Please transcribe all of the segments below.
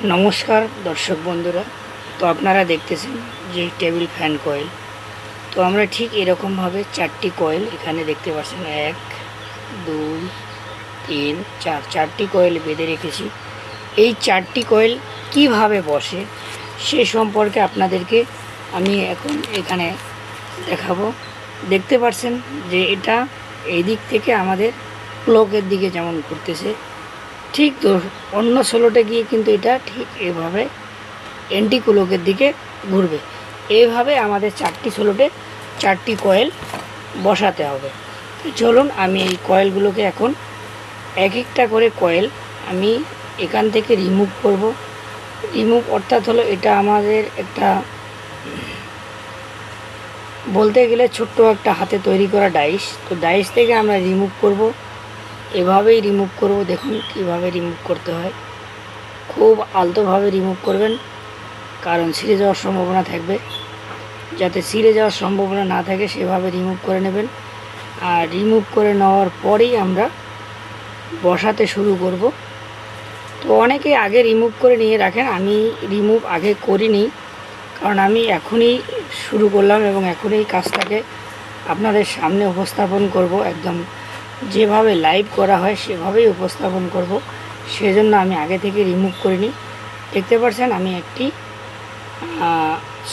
নমস্কার দর্শক বন্ধুরা। তো আপনারা দেখতেছেন যে টেবিল ফ্যান কয়েল। তো আমরা ঠিক এরকমভাবে 4টি কয়েল এখানে দেখতে পাচ্ছেন, 1 2 3 4, 4টি কয়েল বেঁধে রেখেছি। এই 4টি কয়েল কিভাবে বসে সে সম্পর্কে আপনাদেরকে আমি এখন এখানে দেখাবো। দেখতে পাচ্ছেন যে এটা এই দিক থেকে আমাদের প্লগের দিকে যেমন ঘুরতেছে, ঠিক তো অন্য স্লোটে গিয়ে কিন্তু এটা ঠিক এভাবে এন্টি ক্লকের দিকে ঘুরবে। এইভাবে আমাদের 4টি স্লোটে 4টি কয়েল বসাতে হবে। তো চলুন আমি এই কয়েলগুলোকে এখন এক একটা করে কয়েল আমি এখান থেকে রিমুভ করব। রিমুভ অর্থাৎ হলো এটা আমাদের একটা বলতে গেলে ছোট্ট একটা হাতে তৈরি করা ডাইস। তো ডাইস থেকে আমরা রিমুভ করব, এভাবেই রিমুভ করব। দেখুন কিভাবে রিমুভ করতে হয়, খুব আলতোভাবে রিমুভ করবেন, কারণ ছিঁড়ে যাওয়ার সম্ভাবনা থাকবে। যাতে ছিঁড়ে যাওয়ার সম্ভাবনা না থাকে সেভাবে রিমুভ করে নেবেন। আর রিমুভ করে নেওয়ার পরেই আমরা বসাতে শুরু করব। তো অনেকে আগে রিমুভ করে নিয়ে রাখেন, আমি রিমুভ আগে করিনি, কারণ আমি এখনই শুরু করলাম এবং এখনই কাজটাকে আপনাদের সামনে উপস্থাপন করব। একদম যেভাবে লাইভ করা হয় সেভাবেই উপস্থাপন করব, সেজন্য আমি আগে থেকে রিমুভ করিনি। দেখতে পাচ্ছেন আমি একটি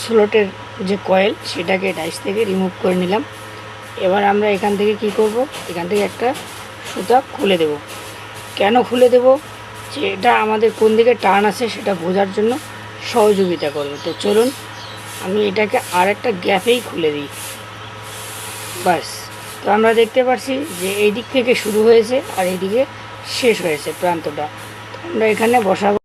স্লটের যে কয়েল সেটাকে ডাইস থেকে রিমুভ করে নিলাম। এবার আমরা এখান থেকে কি করব, এখান থেকে একটা সুতা খুলে দেব। কেন খুলে দেব, যে এটা আমাদের কোন দিকে টার্ন আছে সেটা বোঝার জন্য সহযোগিতা করবে। তো চলুন আমি এটাকে আর একটা গ্যাপেই খুলে দিই, বাস। তো আমরা দেখতে পাচ্ছি যে এই দিক থেকে শুরু হয়েছে আর এইদিকে শেষ হয়েছে প্রান্তটা। তো আমরা এখানে বসাবো।